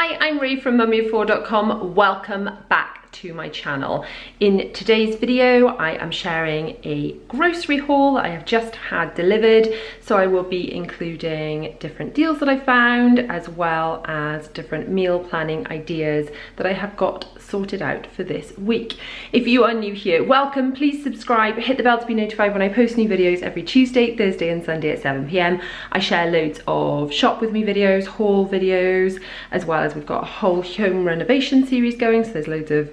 Hi, I'm Ree from mummyoffour.com. Welcome back to my channel. In today's video, I am sharing a grocery haul I have just had delivered. So I will be including different deals that I found, as well as different meal planning ideas that I have got sorted out for this week. If you are new here, welcome. Please subscribe, hit the bell to be notified when I post new videos every Tuesday, Thursday and Sunday at 7 PM. I share loads of shop with me videos, haul videos, as well as we've got a whole home renovation series going, so there's loads of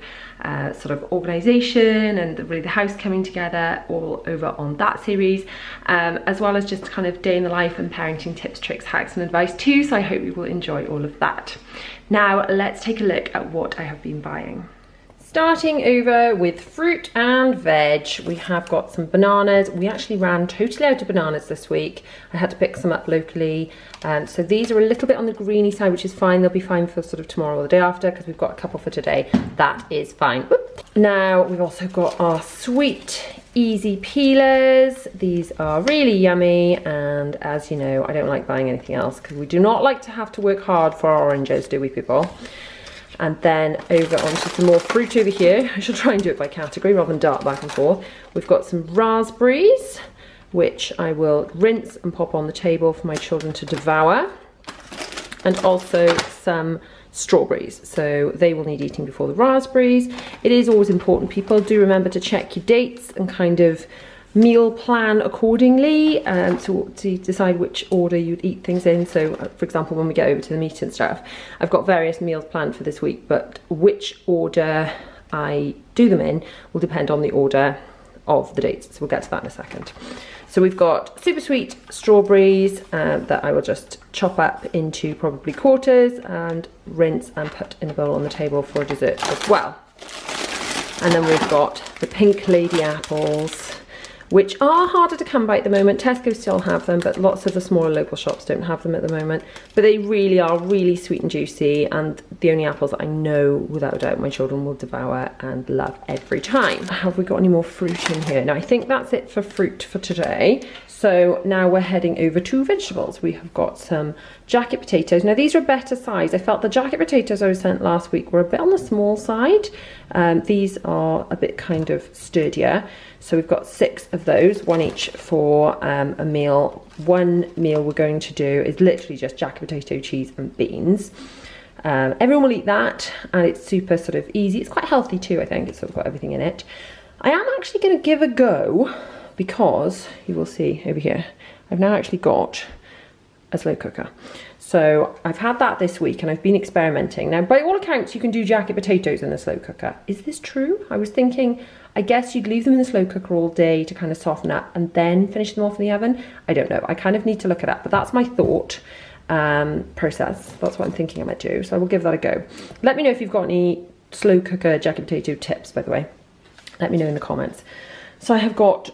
sort of organisation and really the house coming together all over on that series, as well as just kind of day in the life and parenting tips, tricks, hacks and advice too, so I hope you will enjoy all of that. Now let's take a look at what I have been buying. Starting over with fruit and veg, we have got some bananas. We actually ran totally out of bananas this week. I had to pick some up locally. So these are a little bit on the greeny side, which is fine. They'll be fine for sort of tomorrow or the day after, because we've got a couple for today. That is fine. Whoop. Now we've also got our sweet, easy peelers. These are really yummy, and as you know, I don't like buying anything else because we do not like to have to work hard for our oranges, do we people? And then over onto some more fruit over here. I shall try and do it by category rather than dart back and forth. We've got some raspberries, which I will rinse and pop on the table for my children to devour. And also some strawberries, so they will need eating before the raspberries. It is always important, people, do remember to check your dates and kind of meal plan accordingly to decide which order you'd eat things in. So for example, when we get over to the meat and stuff, I've got various meals planned for this week, but which order I do them in will depend on the order of the dates, so we'll get to that in a second. So we've got super sweet strawberries that I will just chop up into probably quarters and rinse and put in a bowl on the table for dessert as well. And then we've got the pink lady apples, which are harder to come by at the moment. Tesco still have them, but lots of the smaller local shops don't have them at the moment. But they really are really sweet and juicy, and the only apples that I know without a doubt my children will devour and love every time. Have we got any more fruit in here? No, I think that's it for fruit for today. So now we're heading over to vegetables. We have got some jacket potatoes. Now these are a better size. I felt the jacket potatoes I was sent last week were a bit on the small side. These are a bit kind of sturdier. So we've got 6 of those, 1 each for a meal. One meal we're going to do is literally just jacket potato, cheese and beans. Everyone will eat that, and it's super sort of easy. It's quite healthy too, I think. It's sort of got everything in it. I am actually going to give a go, because you will see over here, I've now actually got a slow cooker. So I've had that this week and I've been experimenting. Now, by all accounts, you can do jacket potatoes in the slow cooker. Is this true? I was thinking, I guess you'd leave them in the slow cooker all day to kind of soften up and then finish them off in the oven. I don't know. I kind of need to look it up, but that's my thought process. That's what I'm thinking I might do. So I will give that a go. Let me know if you've got any slow cooker jacket potato tips, by the way. Let me know in the comments. So I have got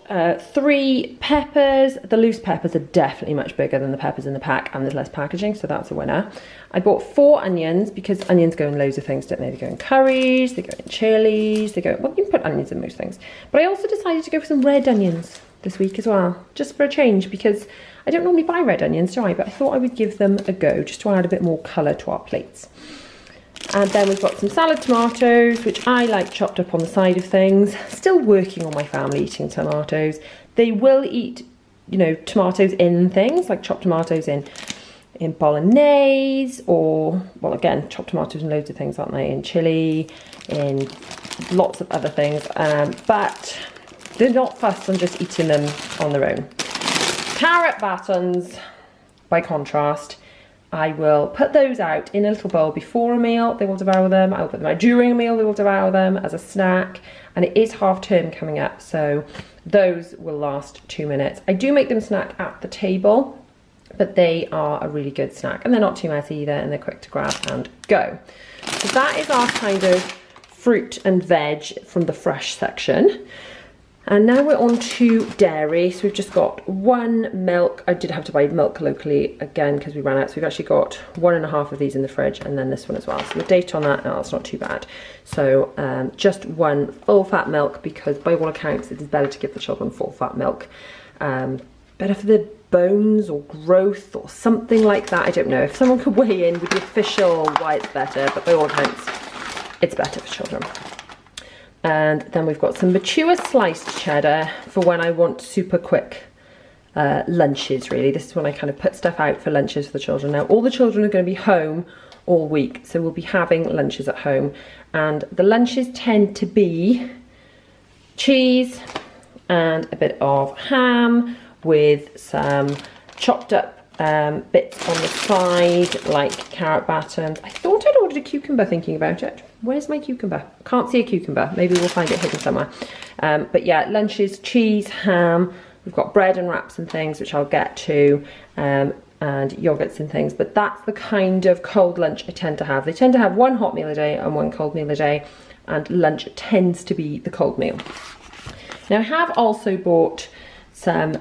3 peppers. The loose peppers are definitely much bigger than the peppers in the pack, and there's less packaging, so that's a winner. I bought 4 onions, because onions go in loads of things, don't they? They go in curries, they go in chilies, they go, well, you can put onions in most things. But I also decided to go for some red onions this week as well, just for a change, because I don't normally buy red onions, do I? But I thought I would give them a go, just to add a bit more colour to our plates. And then we've got some salad tomatoes, which I like chopped up on the side of things. Still working on my family eating tomatoes. They will eat, you know, tomatoes in things, like chopped tomatoes in bolognese, or, well, again, chopped tomatoes in loads of things, aren't they? In chili, in lots of other things. But they're not fussed on just eating them on their own. Carrot batons, by contrast, I will put those out in a little bowl before a meal, they will devour them. I will put them out during a meal, they will devour them as a snack. And it is half term coming up, so those will last 2 minutes. I do make them snack at the table, but they are a really good snack. And they're not too messy either, and they're quick to grab and go. So that is our kind of fruit and veg from the fresh section. And now we're on to dairy. So we've just got 1 milk. I did have to buy milk locally again because we ran out. So we've actually got 1.5 of these in the fridge, and then this one as well. So the date on that, no, it's not too bad. So just 1 full fat milk, because by all accounts it is better to give the children full fat milk. Better for the bones or growth or something like that. I don't know. If someone could weigh in with the official why it's better, but by all accounts, it's better for children. And then we've got some mature sliced cheddar for when I want super quick lunches, really. This is when I kind of put stuff out for lunches for the children. Now, all the children are going to be home all week, so we'll be having lunches at home. And the lunches tend to be cheese and a bit of ham with some chopped up bits on the side, like carrot batter. I thought I'd ordered a cucumber thinking about it. Where's my cucumber? Can't see a cucumber. Maybe we'll find it hidden somewhere. But yeah, lunches, cheese, ham. We've got bread and wraps and things, which I'll get to, and yogurts and things. But that's the kind of cold lunch I tend to have. They tend to have one hot meal a day and one cold meal a day, and lunch tends to be the cold meal. Now, I have also bought some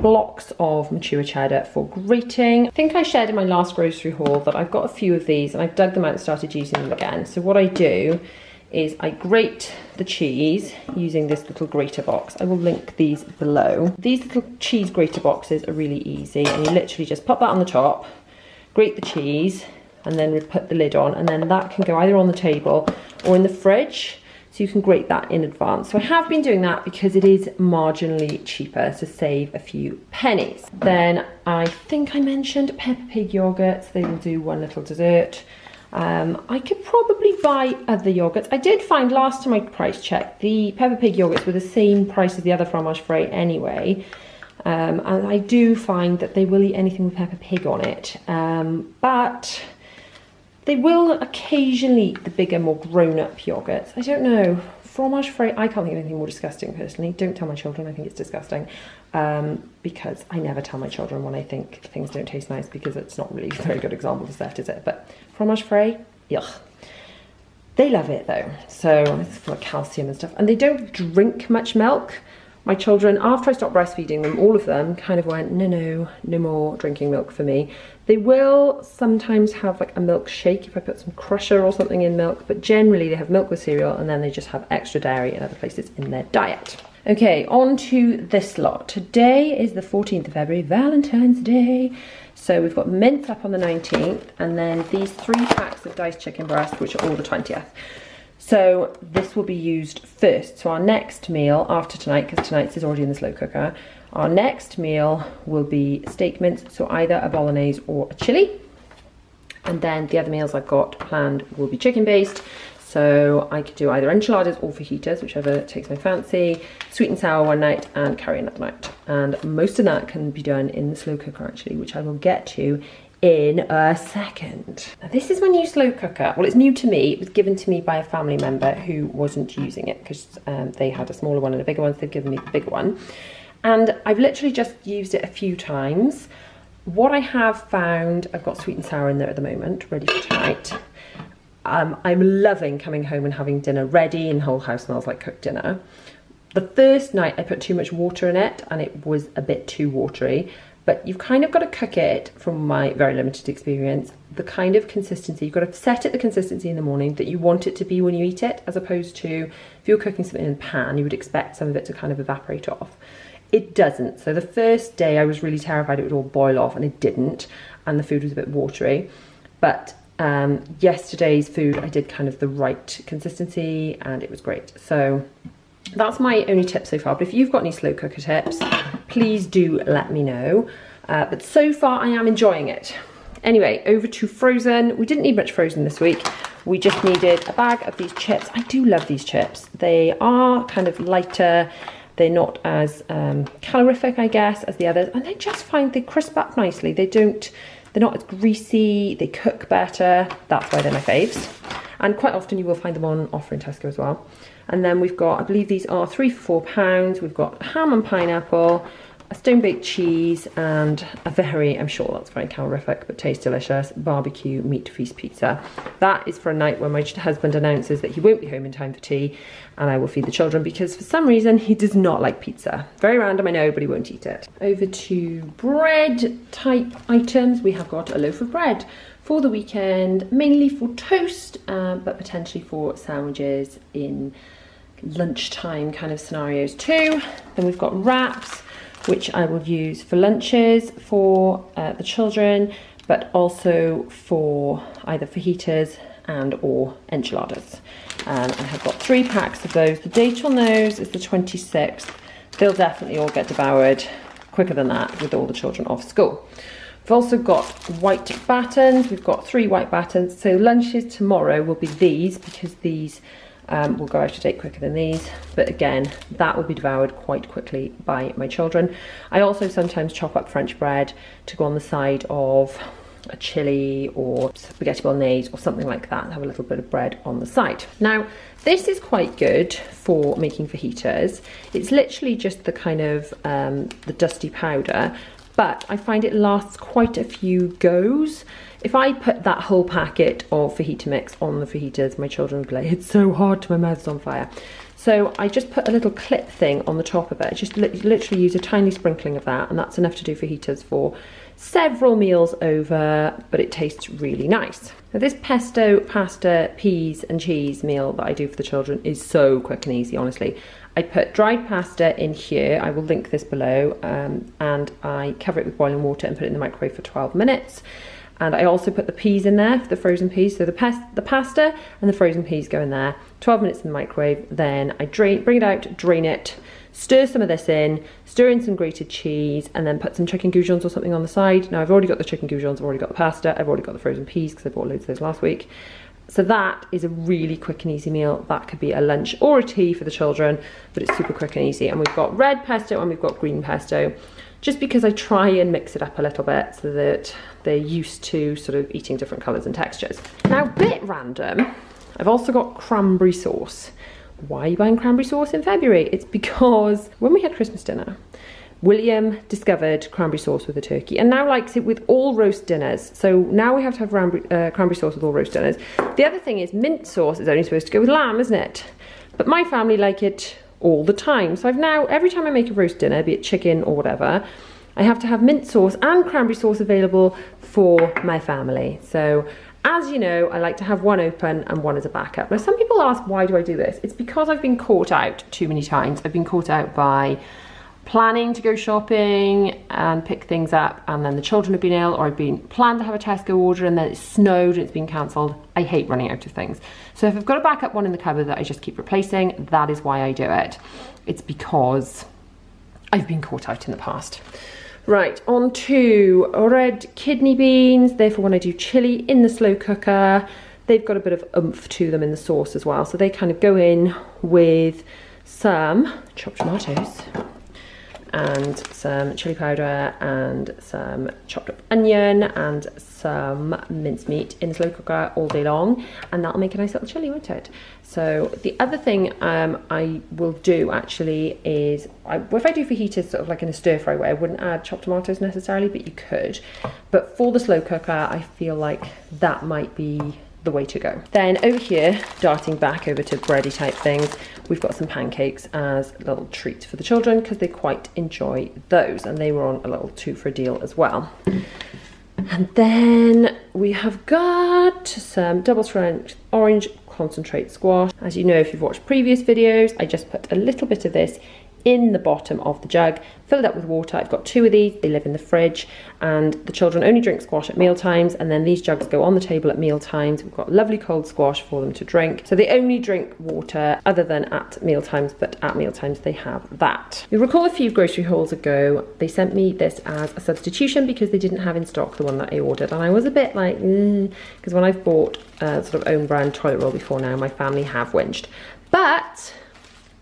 blocks of mature cheddar for grating. I think I shared in my last grocery haul that I've got a few of these and I've dug them out and started using them again. So what I do is I grate the cheese using this little grater box. I will link these below. These little cheese grater boxes are really easy, and you literally just pop that on the top, grate the cheese, and then we put the lid on, and then that can go either on the table or in the fridge. So you can grate that in advance. So I have been doing that because it is marginally cheaper to save a few pennies. Then I think I mentioned Peppa Pig yogurts. They will do one little dessert. I could probably buy other yogurts. I did find last time I price checked, the Peppa Pig yogurts were the same price as the other fromage frais anyway. And I do find that they will eat anything with Peppa Pig on it. But they will occasionally eat the bigger, more grown-up yogurts. I don't know. Fromage frais, I can't think of anything more disgusting personally. Don't tell my children, I think it's disgusting. Because I never tell my children when I think things don't taste nice, because it's not really a very good example to set, is it? But fromage frais, yuck. They love it though. So it's full of calcium and stuff. And they don't drink much milk. My children, after I stopped breastfeeding them, all of them kind of went, no more drinking milk for me. They will sometimes have like a milkshake if I put some Crusher or something in milk, but generally they have milk with cereal, and then they just have extra dairy and other places in their diet. Okay, on to this lot. Today is the 14th of February, Valentine's Day. So we've got mince up on the 19th, and then these 3 packs of diced chicken breast, which are all the 20th. So this will be used first. So our next meal after tonight, because tonight's is already in the slow cooker, our next meal will be steak mince, so either a bolognese or a chili. And then the other meals I've got planned will be chicken based. So I could do either enchiladas or fajitas, whichever takes my fancy, sweet and sour one night and curry another night. And most of that can be done in the slow cooker actually, which I will get to in a second. Now this is my new slow cooker. Well, it's new to me. It was given to me by a family member who wasn't using it because they had a smaller one and a bigger one, so they've given me the bigger one. And I've literally just used it a few times. What I have found, I've got sweet and sour in there at the moment, ready for tonight. I'm loving coming home and having dinner ready and the whole house smells like cooked dinner. The first night I put too much water in it and it was a bit too watery, but you've kind of got to cook it, from my very limited experience, the kind of consistency. You've got to set it the consistency in the morning that you want it to be when you eat it, as opposed to if you're cooking something in a pan, you would expect some of it to kind of evaporate off. It doesn't. So the first day I was really terrified it would all boil off, and it didn't, and the food was a bit watery. But yesterday's food I did kind of the right consistency and it was great. So that's my only tip so far, but if you've got any slow cooker tips, please do let me know. But so far I am enjoying it. Anyway, over to frozen. We didn't need much frozen this week. We just needed a bag of these chips. I do love these chips. They are kind of lighter. They're not as calorific, I guess, as the others, and they just find they crisp up nicely. They're not as greasy, they cook better. That's why they're my faves. And quite often you will find them on offer in Tesco as well. And then we've got, I believe these are 3 for £4. We've got ham and pineapple, a stone-baked cheese, and a very, I'm sure that's very calorific, but tastes delicious, barbecue meat feast pizza. That is for a night when my husband announces that he won't be home in time for tea, and I will feed the children because for some reason he does not like pizza. Very random, I know, but he won't eat it. Over to bread type items. We have got a loaf of bread for the weekend, mainly for toast, but potentially for sandwiches in lunchtime kind of scenarios too. Then we've got wraps. which I will use for lunches for the children, but also for either fajitas and or enchiladas. And I have got 3 packs of those. The date on those is the 26th. They'll definitely all get devoured quicker than that with all the children off school. We've also got white batons. We've got 3 white batons. So lunches tomorrow will be these, because these will go out of date quicker than these. But again, that will be devoured quite quickly by my children. I also sometimes chop up French bread to go on the side of a chili or spaghetti bolognese or something like that, have a little bit of bread on the side. Now, this is quite good for making fajitas. It's literally just the kind of the dusty powder, but I find it lasts quite a few goes. If I put that whole packet of fajita mix on the fajitas, my children would be like, it's so hard till my mouth's on fire. So I just put a little clip thing on the top of it. Just literally use a tiny sprinkling of that, and that's enough to do fajitas for several meals over, but it tastes really nice. Now this pesto, pasta, peas and cheese meal that I do for the children is so quick and easy, honestly. I put dried pasta in here, I will link this below, and I cover it with boiling water and put it in the microwave for 12 minutes. And I also put the peas in there, the frozen peas. So the pasta and the frozen peas go in there. 12 minutes in the microwave. Then I bring it out, drain it, stir some of this in, stir in some grated cheese, and then put some chicken goujons or something on the side. Now I've already got the chicken goujons, I've already got the pasta, I've already got the frozen peas because I bought loads of those last week. So that is a really quick and easy meal. That could be a lunch or a tea for the children, but it's super quick and easy. And we've got red pesto and we've got green pesto, just because I try and mix it up a little bit so that they're used to sort of eating different colours and textures. Now, a bit random, I've also got cranberry sauce. Why are you buying cranberry sauce in February? It's because when we had Christmas dinner, William discovered cranberry sauce with a turkey and now likes it with all roast dinners. So now we have to have cranberry sauce with all roast dinners. The other thing is mint sauce is only supposed to go with lamb, isn't it? But my family like it all the time. So I've now, every time I make a roast dinner, be it chicken or whatever, I have to have mint sauce and cranberry sauce available for my family. So as you know, I like to have one open and one as a backup. Now some people ask, why do I do this? It's because I've been caught out too many times. I've been caught out by planning to go shopping and pick things up, and then the children have been ill, or I've been planned to have a Tesco order and then it snowed and it's been cancelled. I hate running out of things. So if I've got a backup one in the cupboard that I just keep replacing, that is why I do it. It's because I've been caught out in the past. Right, on to red kidney beans. Therefore, when I do chili in the slow cooker, they've got a bit of oomph to them in the sauce as well. So they kind of go in with some chopped tomatoes and some chili powder and some chopped up onion and some mincemeat in the slow cooker all day long, and that'll make a nice little chili, won't it? So the other thing I will do actually is, if I do fajitas sort of like in a stir fry way, I wouldn't add chopped tomatoes necessarily, but you could. But for the slow cooker, I feel like that might be the way to go. Then over here, darting back over to bready type things, we've got some pancakes as little treats for the children because they quite enjoy those, and they were on a little 2 for a deal as well. And then we have got some double strength orange concentrate squash. As you know, if you've watched previous videos, I just put a little bit of this in the bottom of the jug, fill it up with water. I've got 2 of these, they live in the fridge, and the children only drink squash at meal times, and then these jugs go on the table at meal times. We've got lovely cold squash for them to drink. So they only drink water other than at meal times, but at meal times they have that. You'll recall a few grocery hauls ago, they sent me this as a substitution because they didn't have in stock the one that I ordered, and I was a bit like, because when I've bought sort of own brand toilet roll before now, my family have whinged. But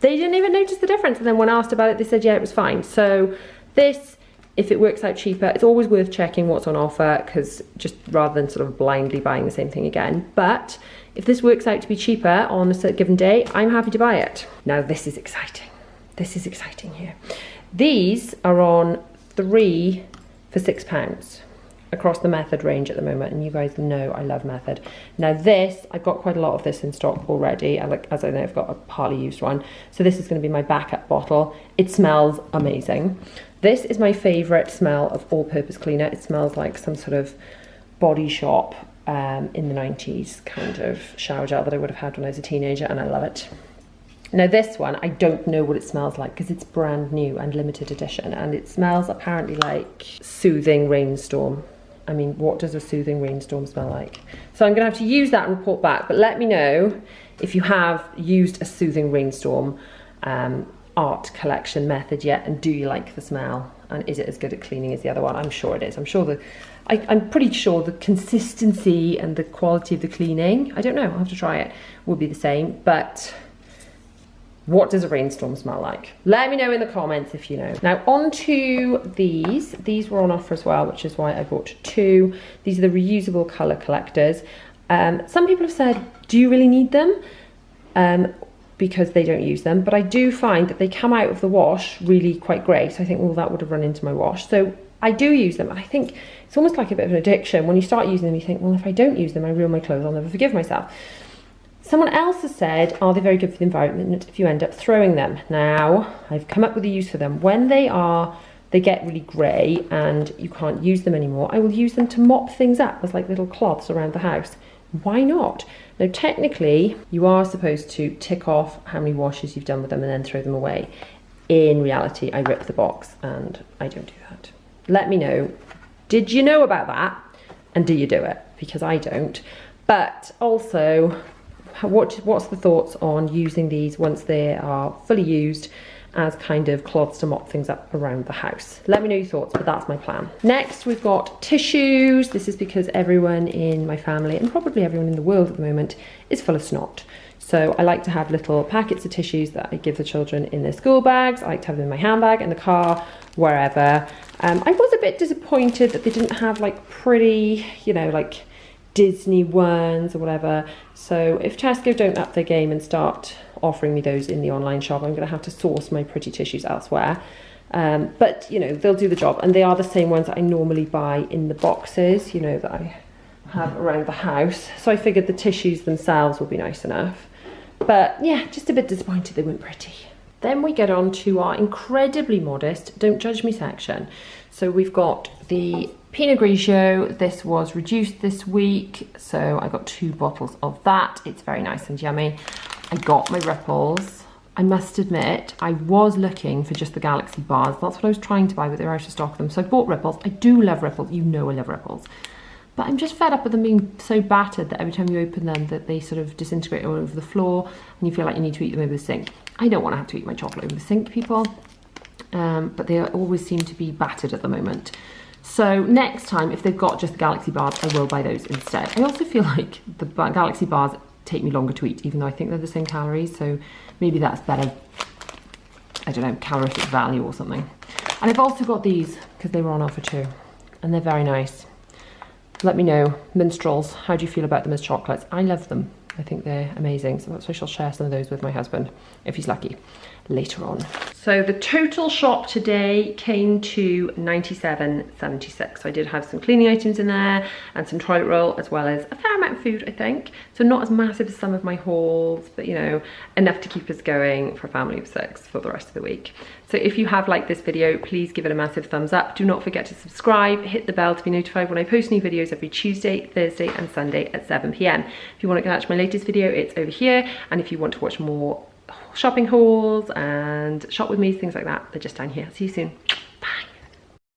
they didn't even notice the difference, and then when asked about it, they said, yeah, it was fine. So this, if it works out cheaper, it's always worth checking what's on offer, because just rather than sort of blindly buying the same thing again. But if this works out to be cheaper on a given day, I'm happy to buy it. Now this is exciting. This is exciting here. These are on 3 for £6 across the Method range at the moment, and you guys know I love Method. Now this, I've got quite a lot of this in stock already. As I know, I've got a partly used one, so this is going to be my backup bottle. It smells amazing. This is my favourite smell of all-purpose cleaner. It smells like some sort of Body Shop in the 90s kind of shower gel that I would have had when I was a teenager, and I love it. Now this one, I don't know what it smells like because it's brand new and limited edition, and it smells apparently like soothing rainstorm. I mean, what does a soothing rainstorm smell like? So I'm gonna have to use that and report back, but let me know if you have used a soothing rainstorm art collection method yet, and do you like the smell? And is it as good at cleaning as the other one? I'm sure it is. I'm pretty sure the consistency and the quality of the cleaning, I don't know, I'll have to try it, will be the same, but what does a rainstorm smell like? Let me know in the comments if you know. Now on to these. These were on offer as well, which is why I bought 2. These are the reusable colour collectors. Some people have said, do you really need them? Because they don't use them, but I do find that they come out of the wash really quite great. So I think, well, that would have run into my wash. So I do use them, and I think it's almost like a bit of an addiction. When you start using them, you think, well, if I don't use them, I ruin my clothes, I'll never forgive myself. Someone else has said, are they very good for the environment if you end up throwing them? Now, I've come up with a use for them. When they get really grey and you can't use them anymore, I will use them to mop things up as like little cloths around the house. Why not? Now, technically, you are supposed to tick off how many washes you've done with them and then throw them away. In reality, I rip the box and I don't do that. Let me know, did you know about that? And do you do it? Because I don't. But also, what's the thoughts on using these once they are fully used as kind of cloths to mop things up around the house? Let me know your thoughts, but that's my plan. Next, we've got tissues. This is because everyone in my family, and probably everyone in the world at the moment, is full of snot. So I like to have little packets of tissues that I give the children in their school bags. I like to have them in my handbag, in the car, wherever. I was a bit disappointed that they didn't have like pretty, you know, like Disney ones or whatever. So if Tesco don't up their game and start offering me those in the online shop, I'm going to have to source my pretty tissues elsewhere. But you know, they'll do the job, and they are the same ones that I normally buy in the boxes, you know, that I have around the house. So I figured the tissues themselves will be nice enough. But yeah, just a bit disappointed they weren't pretty. Then we get on to our incredibly modest don't judge me section. So we've got the Pinot Grigio. This was reduced this week, so I got 2 bottles of that. It's very nice and yummy. I got my ripples. I must admit, I was looking for just the Galaxy bars. That's what I was trying to buy, but they were out of stock of them. So I bought ripples. I do love ripples. You know I love ripples. But I'm just fed up with them being so battered that every time you open them, that they sort of disintegrate all over the floor and you feel like you need to eat them over the sink. I don't want to have to eat my chocolate over the sink, people. But they always seem to be battered at the moment. So next time, if they've got just the Galaxy bars, I will buy those instead. I also feel like the Galaxy bars take me longer to eat, even though I think they're the same calories. So maybe that's better, I don't know, calorific value or something. And I've also got these because they were on offer too. And they're very nice. Let me know, minstrels, how do you feel about them as chocolates? I love them. I think they're amazing. So I shall share some of those with my husband, if he's lucky, later on. So the total shop today came to £97.76. So I did have some cleaning items in there and some toilet roll, as well as a fair amount of food, I think. So not as massive as some of my hauls, but you know, enough to keep us going for a family of 6 for the rest of the week. So if you have liked this video, please give it a massive thumbs up. Do not forget to subscribe, hit the bell to be notified when I post new videos every Tuesday, Thursday and Sunday at 7 PM. If you want to catch my latest video, it's over here. And if you want to watch more shopping hauls and shop with me, things like that, they're just down here. See you soon.